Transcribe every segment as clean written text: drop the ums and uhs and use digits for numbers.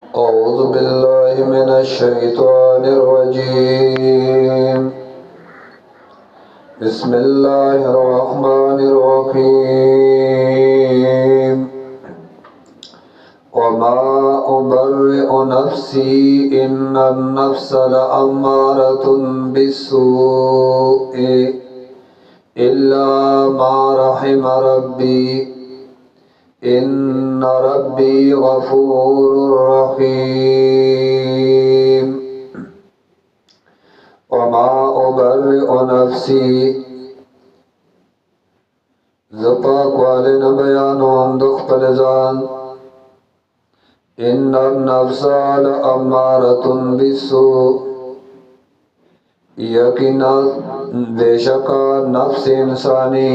أعوذ بالله من الشيطان الرجيم. بسم الله الرحمن الرحيم. وما أبرئ نفسي إن النفس لأمارة بالسوء إلا ما رحم ربي إن ربي غفور رحيم. وما أبرئ نفسي زپاک والن بیانوم دخ پلزان إن النفس لأمارة بالسوء یقینا بیشکا نفس انسانی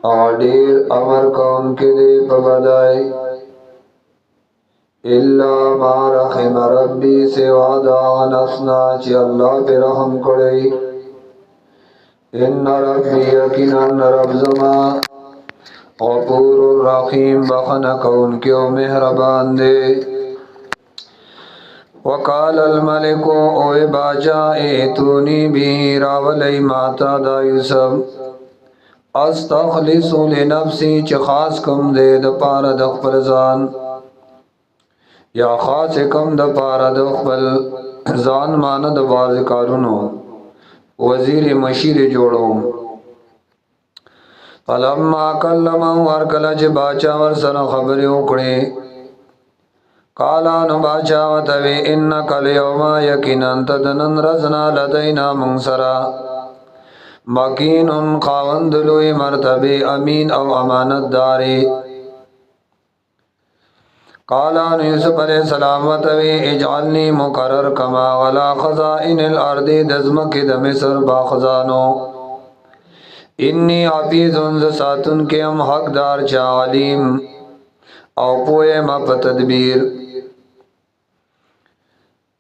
آدیر امر کون کے دے پبدائی الا ما رحم ربی سوا دا نفسنا چی اللہ پہ رحم کڑی ان ربی یقینا رب زما غفور الرحیم بخن کون کیو مہربان دے وقال الملک اوے باجا ایتونی بھی راولی ماتا دا یوسف استخلص لنفسی چه خاص کم دے د پارا د خپل ځان یا خاص کم د پارا د خپل ځان مان د باز کارونو وزیر مشیر جوړو فلما کلم ور کله چې باچا ور سره خبرې وکړي قالا نو باچا وتوی انک الیوم یقینا تدنن رزنا لدینا منصرا مکین خاوند لوی مرتبه امین او امانت داری قالان یوسف علیہ السلام وتوی اجعلنی مقرر کما غلا خزائن الارض دزمک د مصر با خزانو انی حفیظ ساتن کے ام حقدار چا علیم او پوئے ما پتدبیر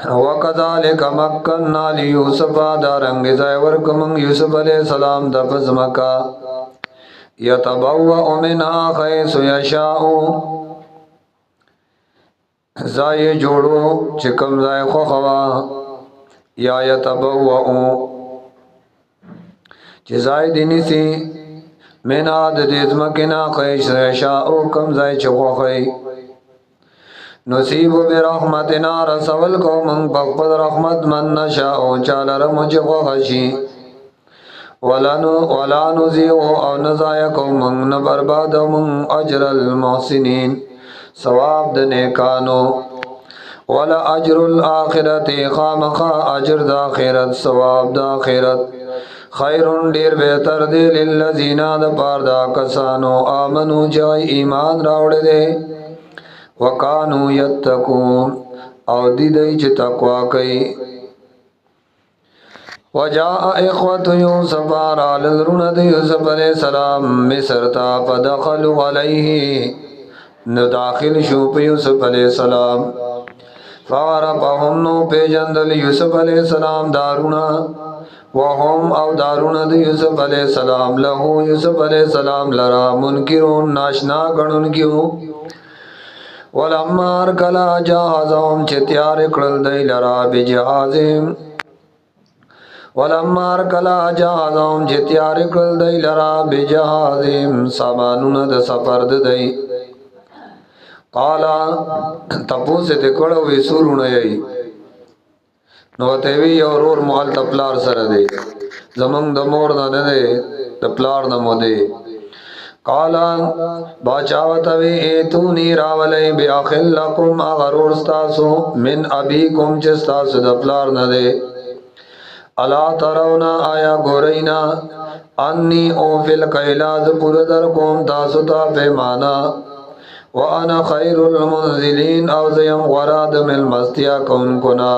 وَكَذَلِكَ مَكَّنَّا لِيُوسُفَ دارنگ زائور کمنگ یوسف علیہ السلام دفز مکا یتبوأ منها حیث یشاء زائے جوڑو چکم زائے خوخوا یا یتبوأ چزائے دینی سی من آد دیزمکنا حیث یشاء کم زائے چخوخی نصیب برحمتنا رسول کو من پخپد رحمت من نشاء چالر مجھ خوشی ولا نزیو او نزایکو من نبرباد من اجر المحسنین ثواب دنیکانو ولا اجر الاخرت خامخا اجر دا خیرت ثواب دا خیرت خیرون دیر بہتر دے للذین دا پار دا کسانو آمنو جائی ایمان راوڑ دے وکانو یتقون او دیدئی چه تقوی کئی وجاء اخوت یوسف رال رند یوسف علیہ السلام مصر تا فدخلوا علیہ نداخل شوپ یوسف علیہ السلام فعرفهم نو پیجندل یوسف علیہ السلام دارونا وهم او دارونا دی یوسف علیہ السلام لہو یوسف علیہ السلام لرا منکرون ناشنا گنن کیوں ولما ارکلا جہازهم چه تیار اکڑل دی لرا بجہازهم ولما ارکلا جہازهم چه تیار اکڑل دی لرا بجہازهم سامانون د سفر دی قالا تپو سے تکڑوی سورون یئی نو تیوی اورور محل تپلار سر دی زمان دمور نده تپلار نمو دی قالا باچاوتوی ایتونی راولی بی آخل لکم اغرور ستاسو من ابیکم چستاسو دپلار ندے الا ترونا آیا گورینا انی اوفل قیلاز پردر کوم تاسو تا پیمانا وانا خیر المنزلین او زیم غراد من مستیا کون کنا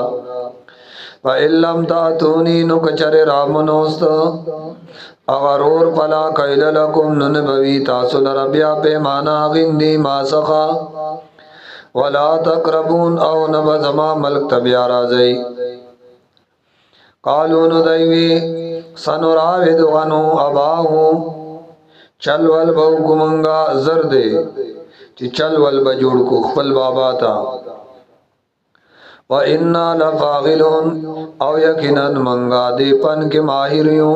فَإِن لَّمْ تَأْتُونِي نُكَچَرِ رَامُنُوسْتَ اغرور پلا قیل لکم ننبوی تاسو لربیا پیمانا غندی ما سخا ولا تقربون او نبزما ملک تبیا رازی قالون دیوی سنراود غنو اباہو چلول بو کمنگا زردے چې چل ول بجوړ کو خپل بابا تا و انا لفاعلون او یقینا منګه دې پن کې ماهر یو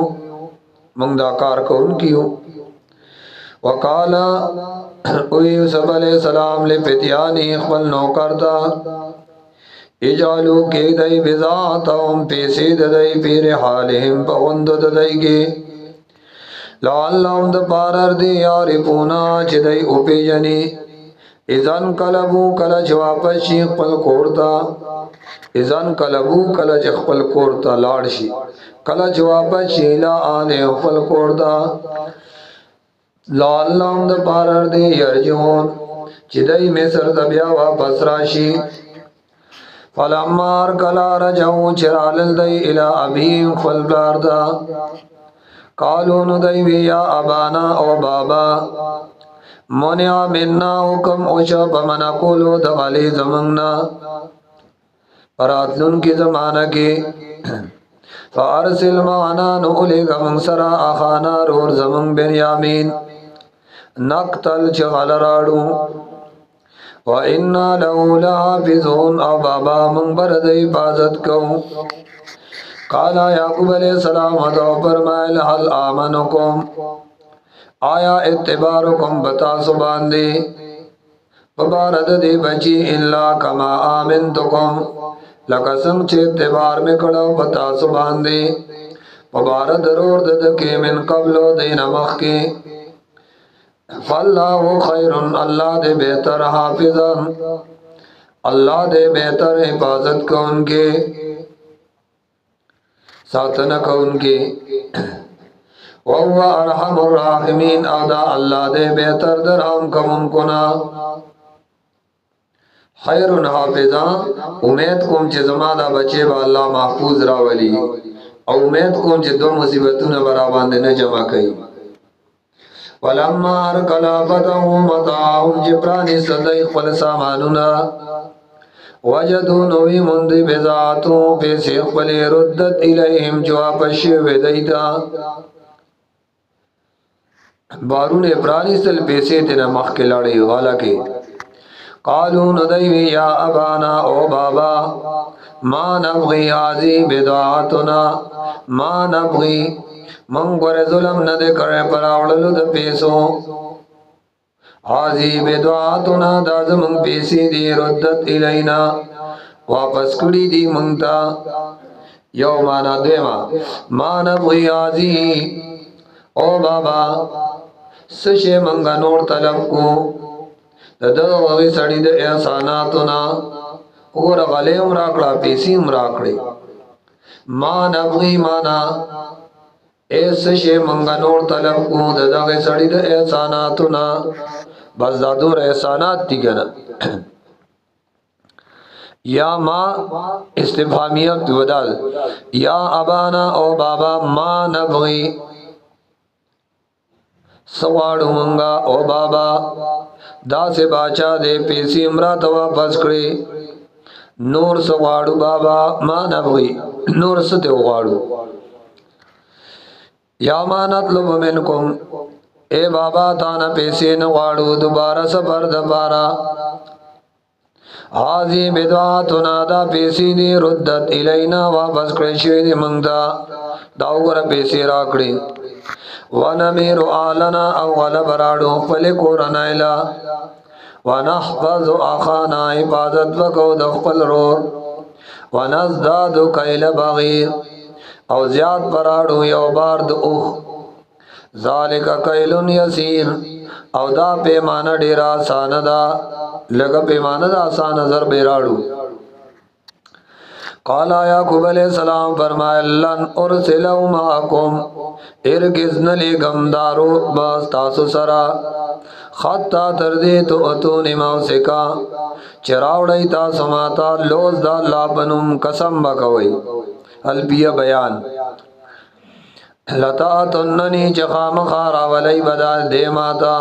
منګ دا کار کوونکیو وقالا او یوسف علیہ السلام لے فتیانی خپل نوکر تا اجالو کې دای بذاتهم پیسې دای پیر حالهم پوند دای کې لعلهم د بارر دی یارفونا چې دای او پیجنې اذن کلبو کله جواب شي خپل کوړتا اذن کلبو کله خپل کوړتا لاړ شي کله جواب شي لا ان خپل کوړتا لعلهم د بارر دی یرجون چې دای مصر ته بیا واپس راشي فلما ارکلا رجعو چرالل دی الى ابیم خلباردا قالو نو دی یا ابانا او بابا منع مننا حکم اوشا بمنا کولو دغالی زماننا پراتلون کی زمانہ کی فارسل معنا نولی گمن سرا اخانا رور زمان بنیامین نقتل چغل راڑو وَإِنَّا لَهُ لَحَافِظُونَ او بابا من برد حفاظت کو قالا یعقوب علیہ السلام ادو فرمائل حل آمنکم آیا اتبارکم بتاسو باندے فبارد دی بچی اللہ کما آمنتکم لکسم چه اتبار میں کڑو بتاسو باندے فبارد رور ددکی من قبلو دین مخ کے فاللہ خیر اللہ دے بہتر حافظا اللہ دے بہتر حفاظت کو ان کے ساتنہ کو ان کے وَهُوَ أَرْحَمُ الرَّاحِمِينَ او دا اللہ دے بہتر درام کو ان کنا خیر حافظا امید کم چه زمانہ بچے با اللہ محفوظ راولی او امید کم چه دو مصیبتون براباندے نجمع کئی ولما ارکلا فتحو مطاعهم جبرانی صدی خپل سامانونا وجدو نوی مندی بزاعتو پیسی خپلی ردت الیهم جوابشی ویدیتا بارون ابرانی سل پیسی تینا مخ کے لڑی والا کے قالو ندیوی یا ابانا او بابا ما نبغی آزی بدعاتنا ما نبغی منگور ظلم ندے کرے پراوڑلو دا پیسو آزی بدعاتنا داز منگ پیسی دی ردت الینا واپس کڑی دی منگتا یو مانا دیما ما نبغی آزی او بابا سشے منگا نور طلب کو دا وغی سڑی دا احساناتنا اور غلے امراکڑا پیسی امراکڑے ما نبغی مانا ایسا شے منگا نور طلب کو دا غی سڑی دا احساناتنا بس دا دور احسانات تی گنا یا ما استفامیت ودال یا ابانا او بابا ما نبغی سوارو منگا او بابا دا سے باچا دے پیسی امرات واپس کرے نور سوارو بابا ما نبغی نور ستے وغارو یا ما نطلب منکم اے بابا تانا پیسے نغاڑو دوبارہ سفر دبارا حاضی بدعاتنا دا پیسی دی ردت الینا واپس کرشوی دی منگتا داوگر پیسی راکڑی ونمیر آلنا اول براڑو فلکو رنائلا ونحفظ آخانا حفاظت وکو دخپل رور ونزداد کیل بغیر او زیاد براڑو یو بارد اوخ ذالک کیلن یسیر او دا پیمانه ډیر آسان دا لگا پیمانه دا آسان زر بیراڑو قال یعقوب علیہ السلام فرمائے لن ارسلو معاکم ارگز نلی گمدارو باز تاسو سرا خطا تردی تو اتونی موسکا چراوڑی تاسو ماتا لوز دا اللہ بنم قسم بکوئی البیہ بیان لتاتننی چخام خارا ولی بدا دے ماتا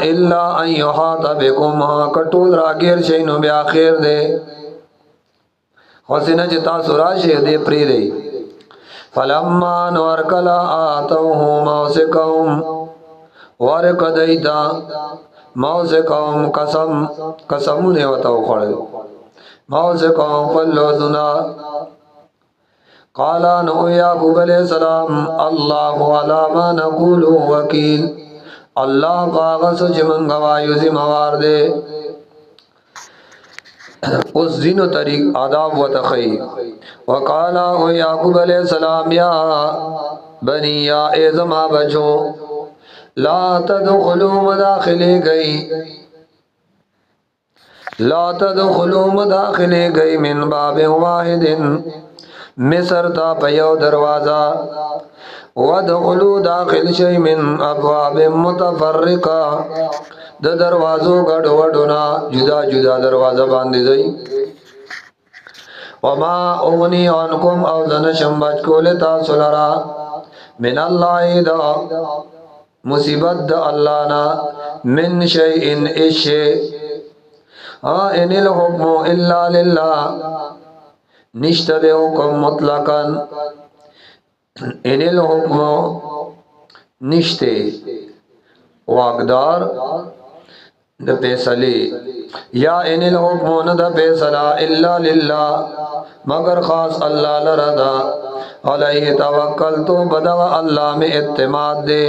الا ان یحاط بکم کٹول راگیر شینو بیا خیر دے حسنہ چتا سراشی دے پری دے فلما نورکلا آتوہو موسکہم ورک دیتا موز قوم قسمونه وته خوړل موز قوم فلوزنا قال نو یعقوب علیہ السلام الله علی ما نقول وکیل الله باغس چې مونږ وایو زموار دے اس دینو طریق آداب و تخی وقال او یعقوب علیہ السلام یا بنی یا ایزما بچو لا تدخلوا مداخلے گئی لا تدخلوا مداخلے گئی من باب واحد مصر تا پیو دروازہ ودخلوا داخل شئی من ابواب متفرقہ د دروازو گڑ وڈونا جدا جدا دروازہ باندی زئی وما اغنی عنکم او زنشم بچ کولتا سلرا من اللہ دا مصیبت دا اللہ نا من شیئن اشے ان الحکم الا للہ نشت دے حکم مطلقا ان الحکم نشتے واقدار د فیصلے یا ان الحکم ند فیصلہ الا للہ مگر خاص اللہ لردا علیہ توکل تو بدغ اللہ میں اعتماد دے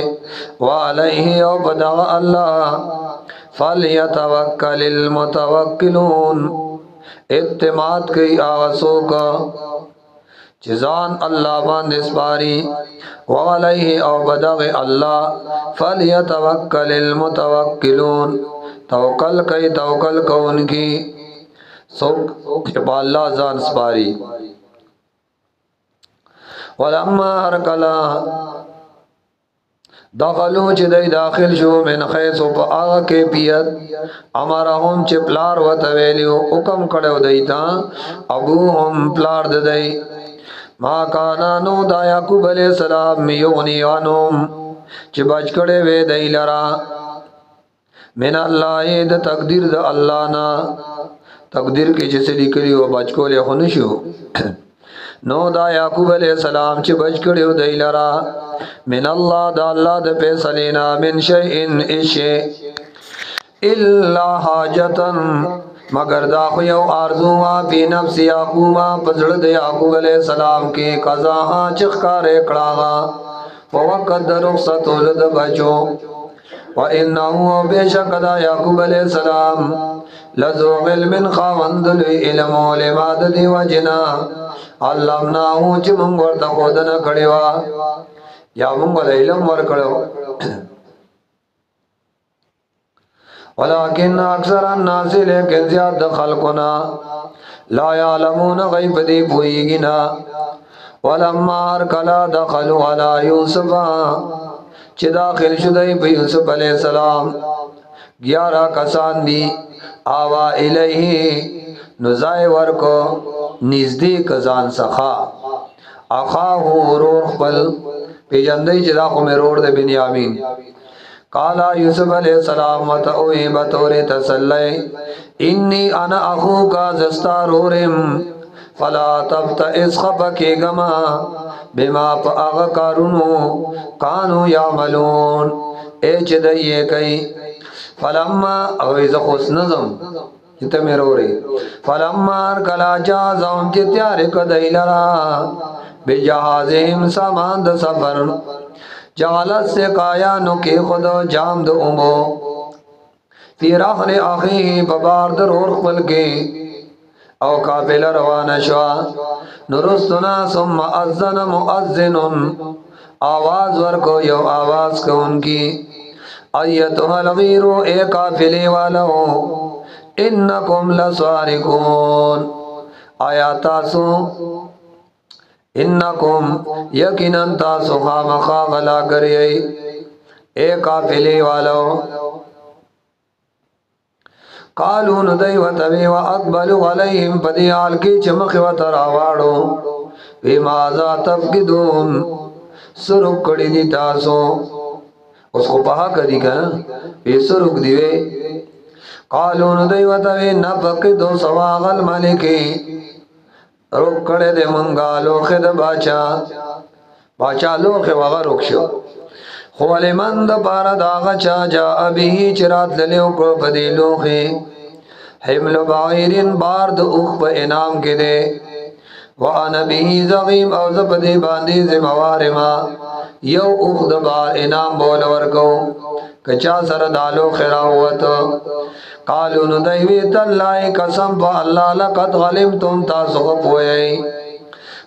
وعلیہ او بدغ اللہ فلیتوکل المتوکلون اعتماد کی آغسوں کا جزان اللہ باندھ اسپاری وعلیہ او بدغ اللہ فلیتوکل المتوکلون توکل کئی توکل کو ان کی سوک جب اللہ زان اسپاری ولما ارکلا دخلو چی دی داخل شو من خیسو پا آغا کے پیت امارهم چی پلار و تویلیو حکم کڑو دیتا ابوهم پلار دی ما کانا نو دا یعقوب علیہ السلام میونی وانوم چی بچ کڑے وی دی لرا من اللہ دا تقدیر دا اللہ نا تقدیر کی جسے لکلی و بچ کو لے خونشو نو دا یعقوب علیہ السلام چی بچ کڑے دی لرا من اللہ دا اللہ دا پیسلینا من شیئن اشے الا حاجتا مگر دا خویو آرزوها پی نفس یعقوبا پزرد یعقوب علیہ السلام کی قضاها چخکار اکڑاغا ووقت دا رخصت ولد بچو وَإِنَّهُ بِشَكَ دا یعقوب علیہ السلام لذو علم خواندلوی علم علماد دی وجنا علمناہو چی منگور تا خودنا کڑیوا یا منگو دا علم ورکڑو ولیکن اکثر الناس لیکن زیاد خلقنا لا یعلمون غیب دی پوئیگنا ولما ارکلا دخلوا علی یوسفا چی داخل شدائی پی یوسف علیہ السلام 11 کسان دی آوا الیہی نزائی ورکو نزدی کزان سخا اخاہو روح پل پی جندی چی داخو میں روڑ دے بنیامین قالا یوسف علیہ السلام وطعوی بطور تسلی انی انا اخو کا زستارورم فلا تبتئس خفکی گما بما پا آغا کارونو کانو یعملون ایچ دئیے کئی فلما اویز خوص نظم چیتا میرو رے فلما ارکلا جازم چی تیارک دئی لرا بجہازہم سامان دا سفر جعلت سے کایا نکی خود جام دا امو فی رحل آخی ببار در اور خبل کے او قافل روان شوا نرستنا ثم اذن مؤذن آواز ورکو یو آواز کو ان کی ایتها الغیرو اے قافلے والو انکم لسوارکون آیا تاسو انکم یقیناً تاسو خامخا غلا کریئی اے قافلے والو قالون دی و تبی و اقبلو علیہم پدی آل کی چمخ و تراوارو وی مازا تفقدون سرک کڑی دی تاسو اس کو پہا کری کنا وی سرک دیوے قالون دی و تبی نفقدو سواغ الملکی رک کڑے دے منگا لوخ دے باچا لوخ وغا رک شو خو لمن د پارا داغا چا جا ابی چرات للیو کو پدیلوخی حمل بعیرین بار د اوخ په انعام کې دے وانا به زغیم او زپدی باندې زموار ما یو اوخ د بار انعام بول ورکو کچا سر دالو خیراوت قالو نو دیوی تاللہ قسم پا اللہ لقد غلمتم تاسو پوئی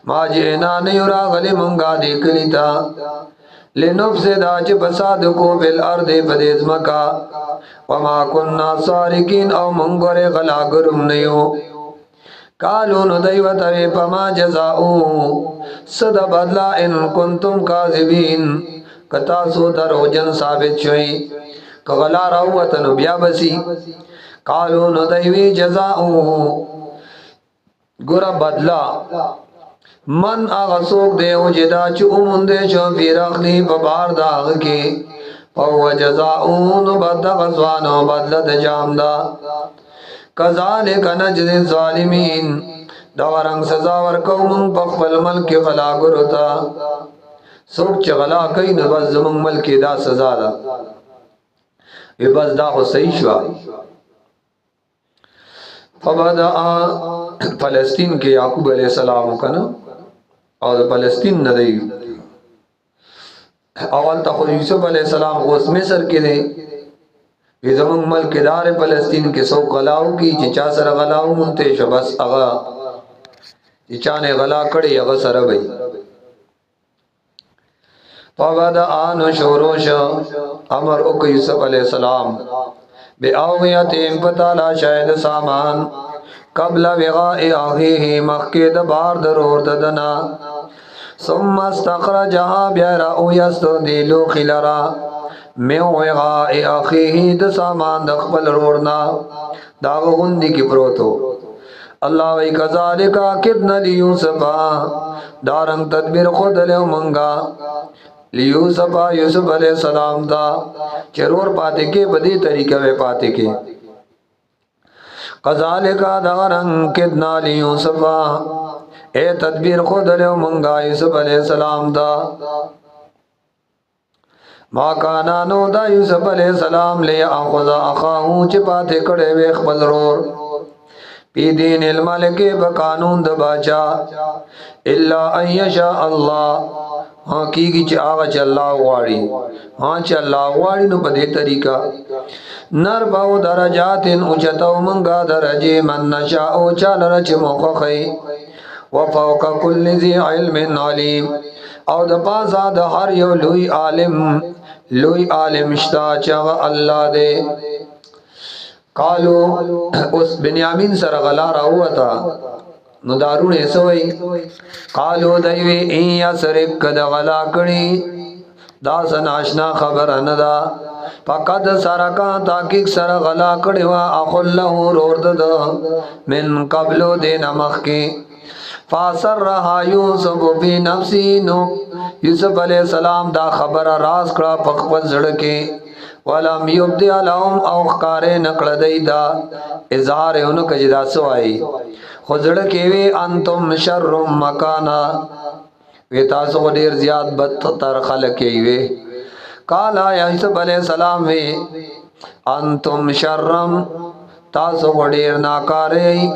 ما جئنا نیورا غلمنگا دیکلی تا لنفسدا چ فساد کو بالارض بدیز مکا وما كنا سارقین او منګره غلا ګرم نیو قالو نو دیوت وی پما جزاؤ صد بدلا ان کنتم کاذبین کتا سو دروجن ثابت شوی کغلا راوت نو بیا بسی قالو نو دیوی جزاؤ ګور بدلا من اغسوک دے او جدا چو امندے شو پیر اخلی ببار داغ کی او جزاؤن بد غزوانو بدلت جام دا کذالک نجد الظالمین دورنگ سزا ورکو من پخبل ملک غلا گرتا سوک چه غلا کئی نبز زمان ملک دا سزا دا وی بس دا خو صحیح شوا فبدعا فلسطین کے یعقوب علیہ السلام کنا اور فلسطین نہ دی اول تا خود یوسف علیہ السلام غوث مصر کې دی وی زمون ملک دار فلسطین کې سو غلاو کی چې چا سره غلاو مونته شبس اغا چې چا نه غلا کړي هغه سره وي فبدا ان شوروش امر او یوسف علیہ السلام بے اویتیم پتالا شاید سامان قبل وغاء اخیه مخکد بار درور ددنا ثم استخرجها بیارا او یستو دیلو خلرا من وغاء اخیه د سامان د خپل رورنا داغ غندی کی پروتو اللہ وی کذالکا کدن لیوسفا دارنگ تدبیر خود لیو منگا لیوسفا یوسف علیہ السلام دا چرور پاتے کے بدی طریقہ وے پاتے کے قذالکا دارنگ کدنا لیوسفا اے تدبیر خود لیو منگا یوسف علیہ السلام دا ما کانانو دا یوسف علیہ السلام لیا آخوزا اخاہوں چپاتے کڑے وے خبل رور پی دین الملک بقانون د باچا الا ان یشاء اللہ ہاں کی چ آغا چ اللہ غواړي ہاں چ اللہ غواړي نو په دې طریقہ نر باو درجات اوچتو منگا درجه من نشاء او چال رچ موخخی وفوق کل ذی علم علیم او د پاسا د هر یو لوی عالم شتا چغ الله دے قالو اس بنیامین سر غلا راوتا نو دارون ایسوئی قالو دیوی این یا سرک کد غلا کری دا سناشنا خبر ندا فقد سرکا تاکیک سر غلا کری و اخل لہو رورد دا من قبلو دین مخ کی فاسر رہا یوسف فی نفسی نو یوسف علیہ السلام دا خبر راز کرا پخپل زڑکی ولم یبدی لهم او خکارے نکڑ دیدا اظہار انو کجدا سوائی خزڑ کیوی انتم شر مکانا وی تاسو دیر زیاد بدتر خلق کیوی قالا یوسف علیہ السلام وی انتم شرم تاسو دیر ناکاری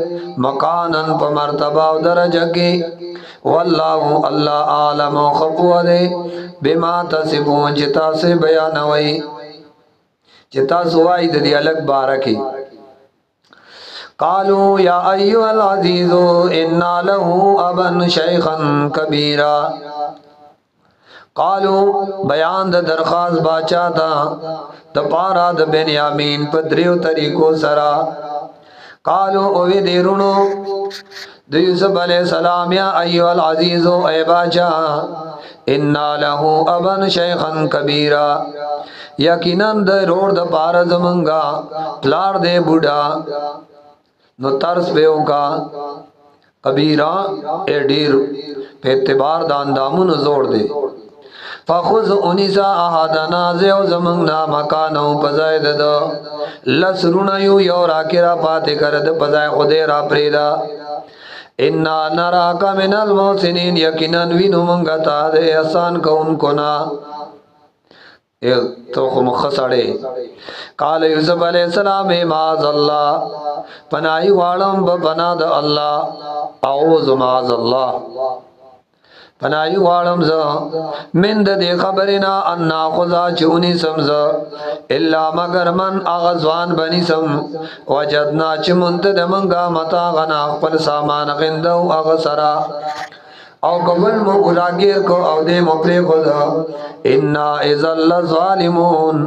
مکانن پا مرتبہ و درجہ کی واللہ اللہ عالم و خبو دے بما تصفون جتا سے بیانوئی جتا سوائی دی الگ بارکی قالو یا ایوہ العزیزو انا لہو ابن شیخا کبیرا قالو بیان د درخواست باچا تا د پارا د بنیامین پدریو طریقو سرا قالو اوی دیرونو د یوسف علیہ السلام یا ایوہ العزیزو اے باچا انا لہو ابن شیخا کبیرا یقیناً د روڑ د پار زمنگا پلار دے بوڑا نو ترس بیو کا کبیرہ اے ڈیر پہ اعتبار داندامون زور دے فخذ انیسا احادنا زیو زمنگنا مکانو پزاید دا لسرونیو یو راکرا پاتے کرد پزای خودے را پریدا انا نراکا من المحسنین یقیناً وینو منگا تا دے احسان کون کنا تو خو مخسړې. قال یوسف علیہ السلام معاذ الله، پناهی غواړم به پناه د الله، اعوذ معاذ الله پناهی غواړم زه من د دې خبرینا ان ناخذا چونی سمز الا مگر من اغزوان بنی سم وجدنا چې مونږ د منګه متا غنا خپل سامان غندو اغسرا او قبل مو اولاگیر کو او دے مپری خود انا ازل ظالمون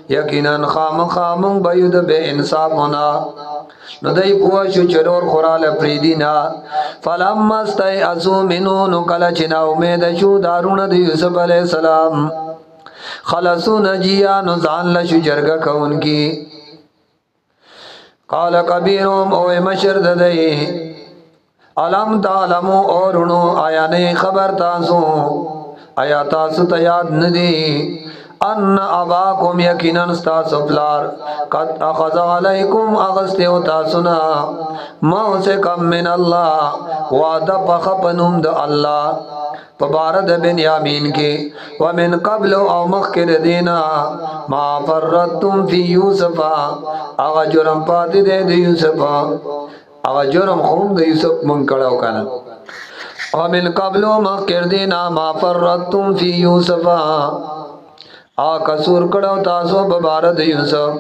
یقینا خام خامن بیود بے انصاف ہونا نو دای پوښو چرور خورال پریدینا فلم استای ازو منو نو کلا چنا امید شو دارون د یوسف علی السلام خلصو نجیا نو ځان لشو جرګه کون کی قال کبیرهم او مشرد دای علم تعلمو اورونو آیا نه خبر تاسو آیا تاسو ته یاد ندی ان اباکم یقینا استاسو پلار قد اخذ علیکم اغستیو تاسونا موسکم من الله وعده پخپنوم د الله پبارد بنیامین کی ومن قبل او مخکر دینا ما فرطتم فی یوسف اغا جرم پاتی دے دی یوسف اغا جرم خون د یوسف من کڑاو کنا ومن قبل مخکر دینا ما فرطتم فی یوسف قصور کڑاو تاسو ببارد یوسف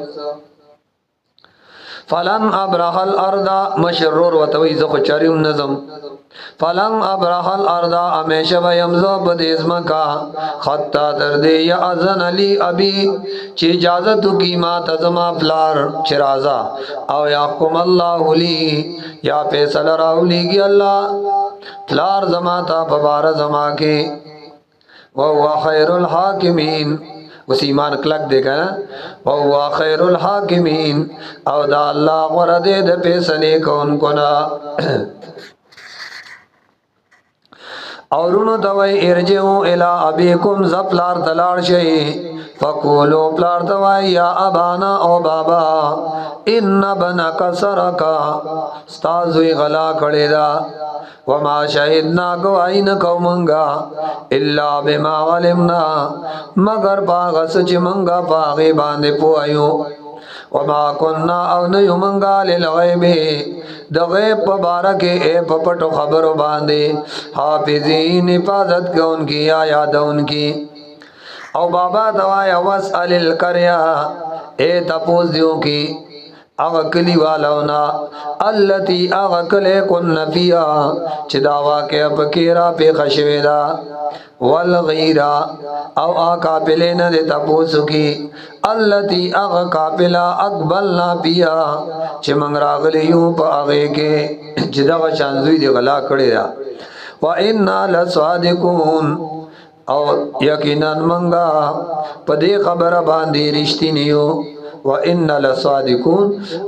فلن ابرح الارض مشرور وتوی زخو چاریم نظم فلن ابرح الارض امیشه بیمزو بدیزم کا خطا دردی یا ازن علی ابی چی اجازتو کی ما تزما فلار چرازا او یاقم اللہ لی یا پیسل راولی گی اللہ فلار زما تا ببار زما کے وهو خیر الحاکمین اس ایمان کلک دے گا نا وَهُوَ خَيْرُ الْحَاكِمِينَ او دا اللہ غرد دے پیسنے کون کنا اورونو دوئی ارجعو الى ابیکم زپلار تلار شئی فقولو پلار دوئی یا ابانا او بابا ان بنک سرکا ستازوی غلا کڑی دا وما شهدنا گواہی نکو منگا الا بما علمنا مگر پاغس چی منگا پاغی باندے پوائیو وما کننا او نیو منگا للغیبی دا غیب پبارکی اے پپٹو خبرو باندے حافظین حفاظت کون کی یا یادون کی او بابا دوائی واسأل القریہ اے تپوز دیو کی اغا کلی والاونا اللتی اغا کلی کن نفیا چی داوا کے اپکیرا پی خشویدا والغیرہ او آقا پلین دے تپوسو کی اللتی اغا کاپلا اقبلنا پیا چی منگ راغلیوں پا اغے کے چی دا شانزوی دی غلا کڑی دا وَإِنَّا لَصَادِقُونَ او یقیناً منگا پا دے خبر باندی رشتی نیو وَإِنَّ لَصَادِقُونَ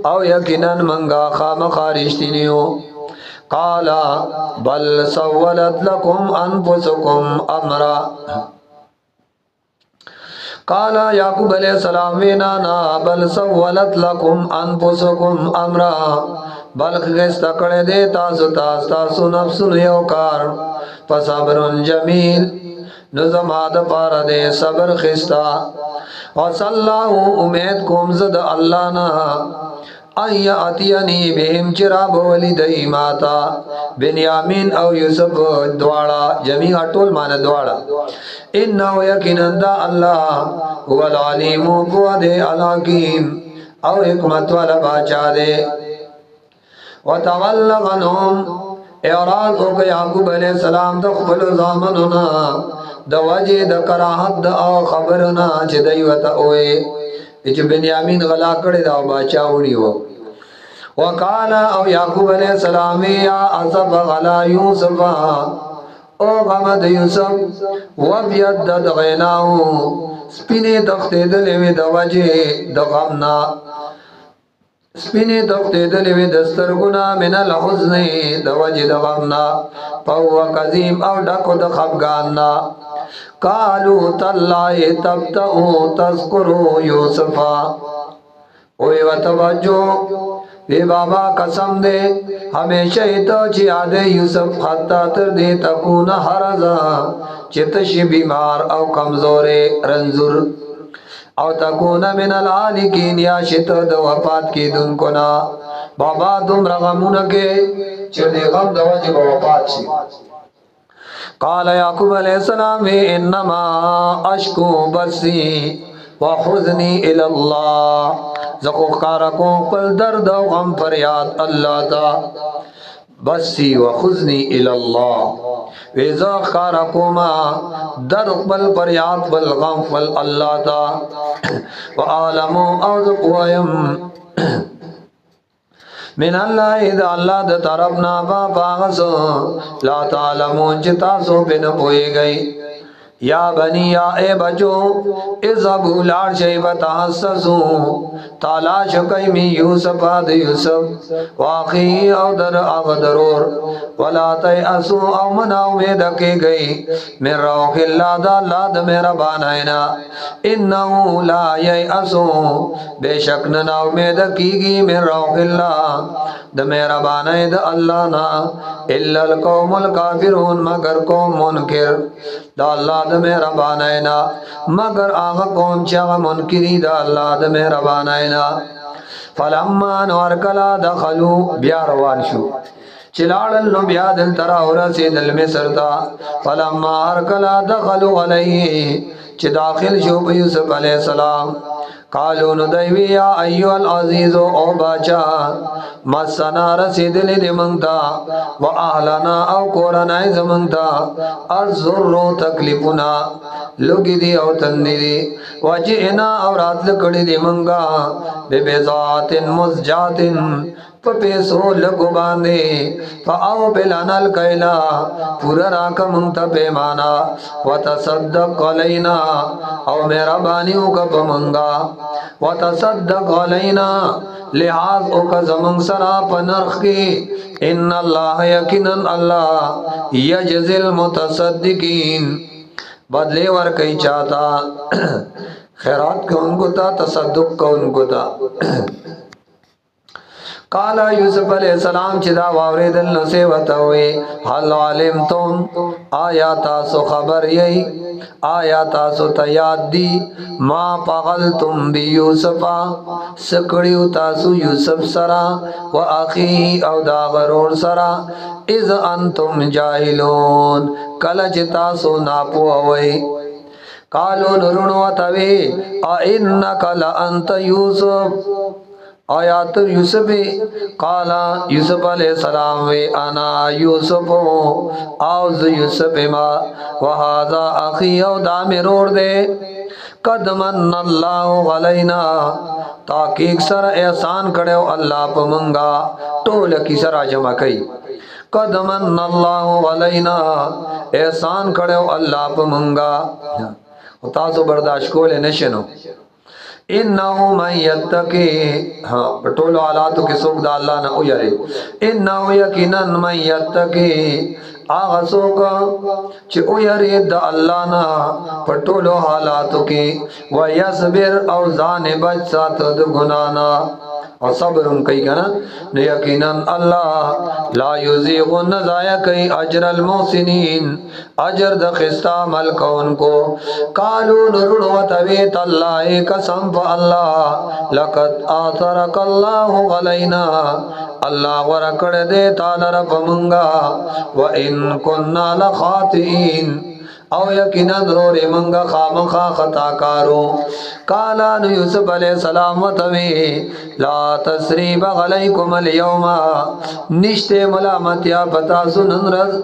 او یقیناً منگا خامخا رشتی نیو قالا بل سولت لکم انفسکم امرا قالا یعقوب علیہ السلام وینانا بل سولت لکم انفسکم امرا بلخ گستا کڑے دے تاسو تاسو نفسن یوکار فصبرن جمیل نظماد پار دے صبر خستا وصلہو امید کوم زد اللہ نا ای اتینی بهم چراب ولی دئی ماتا بنیامین او یوسف دوارا جمیع ټول مان دوارا انہو یقینن دا اللہ هو العلیم قواد الحکیم او حکمت والا باچا دے وتول عنهم اعراض او کہ یعقوب علیہ السلام دخبل زامننا د وجه د کراحت د او خبرنا چې دیوته اوه چې بنیامین غلا کړی دا باچا وړي وو وقالا او یعقوب علیہ السلام یا اسف غلا یوسف او غمد یوسف وبید د غیناو سپینه تختې د لوي د وجه د غمنا سپینه تختې د لوي د سترګنا من الحزن د وجه د غمنا پاو قزیم او ډکو د خفګان قالو تالله تبتئ تذکروا یوسف اوی وتوجو وی بابا قسم دے ہمیشہ تو چی آدے یوسف حتی تر دے تکون حرزا چتش بیمار او کمزور رنزور او تکون من العالکین یا شت د وفات کی دن کنا بابا تم رغمون کے چدی غم د وجب وفات شي قال یعقوب علیہ السلام انما اشکو بسی وحزنی الی اللہ زکو خارکوں پل درد و غم فریاد اللہ تا بسی وحزنی الی اللہ ویزا خارکوما درد پل فریاد پل غم پل اللہ تا وعالمو اوزق ویم من اللہ اذا اللہ دا طرفنا باغسو لا تعلمون چتا سو پن پوئی گئی یا بنی یا اے بچو اذهبوا لار شیب تحسسو تالاش کئی می یوسف آد یوسف واقعی او در اغدرور ولا تیأسو او من امید کی گئی من روح اللہ دا اللہ دا میرا بانائنا انہو لا ییأسو بے شک ننا امید کی گی من روح اللہ دا میرا بانائی دا اللہ نا الا القوم الکافرون مگر قوم منکر دا اللہ دا میرا بانائنا مگر آغا قوم چاگا منکری دا اللہ دا میرا بانائنا فلما نورکلا دخلو بیا روان شو چلاڑل نو بیا دل ترا ورسی دل مصر تا فلما ارکلا دخلو علیہ چی داخل شو یوسف علیہ السلام قالو ندیوی یا ایو العزیزو او باچا مسنا رسیدلی دی منگتا و اہلنا او کورنائی زمنگتا الزرو تکلیفنا لگی دی او تندی دی وجئنا او رات لکڑی دی منگا بے بیزات مزجات پیسو لگو باندے فاو بلانا الکیلا پورا راکا منگتا پیمانا وتصدق علینا او میرا بانیوں کا پمنگا وتصدق علینا لحاظ او کا زمنگ سرا پنرخ کی ان اللہ یقیناً اللہ یجزی المتصدقین بدلے ورکی چاہتا خیرات کا ان کو تا تصدق کا ان کو تا قالا یوسف علیہ السلام چدا واورد النسی وطوی حل علمتم آیا تاسو خبر یہی آیا تاسو تیاد دی ما پغلتم بی یوسفا سکڑیو تاسو یوسف سرا و اخی او داغرور سرا اذ انتم جاہلون کلچ تاسو ناپو ہوئی قالو نرونو وطوی اینک لانت یوسف آیات یوسف قالا یوسف علیہ السلام وی انا یوسف آوز یوسف ما وہذا اخی او دا مرور دے قد من اللہ علینا تاکہ سر احسان کڑیو اللہ پا منگا ٹول کی سر جمع کئی قد من اللہ علینا احسان کڑیو اللہ پا منگا تاسو برداشت کولے نشنو انہو من یتقی ہاں پٹولو آلاتو کی سوک دا اللہ نہ اویرے انہو یقیناً من یتقی آغا سوکا چی اویرے دا اللہ نہ پٹولو حالاتو کی ویصبر او زان بچ سات دا گنانا اور صبرم کئی کنا یقیناً اللہ لا یزیغ نزایا کئی اجر المحسنین اجر د خستا عمل کون کو قالو نرون و تویت اللہ قسم فا اللہ لقد آثرک اللہ غلینا اللہ ورکڑ دے تالر پمنگا و ان کننا لخاطئین او یقیناً رور منگا خامخا خطا کارو قالا نو یوسف علیہ السلام وطوی لا تسریب غلیکم اليوم نشتے ملامت یا پتا سنن رز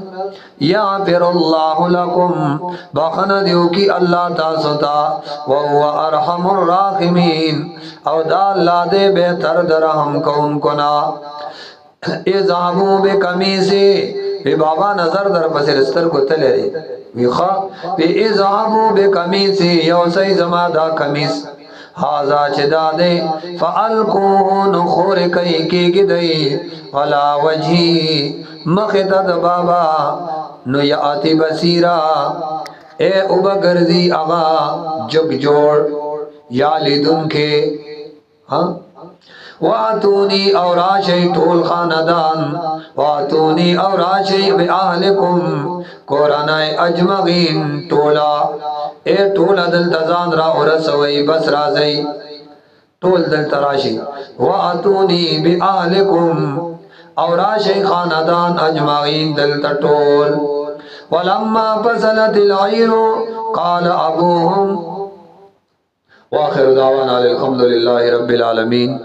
یا پھر اللہ لکم بخن دیو کی اللہ تاسوتا وہو ارحم الراحمین او دا اللہ دے بہتر درہم کون کنا اذهبوا بقمیصی بی بابا نظر در پسر استر کو تلے رہی ویخوا بی اذهبوا بقمیصی یوسی زما دا قمیص حاضا چدا دے فالکوہ نخور کئی کی گدئی علا وجہی مخدد بابا نو یاتی بصیرا اے اوبا گرزی اغا جگ جوڑ یا لیدن کے ہاں واتونی اوراشی طول خاندان واتونی اوراشی بی اہلکم قرآن اجمعین طولا اے ټول دل تزان را ورسوي بس راځي ټول دل تراشي واتونی بآلکم او راشي خاندان اجمعین دل تطول ولما فصلت العير قال ابوهم واخر دعوانا الحمد لله رب العالمين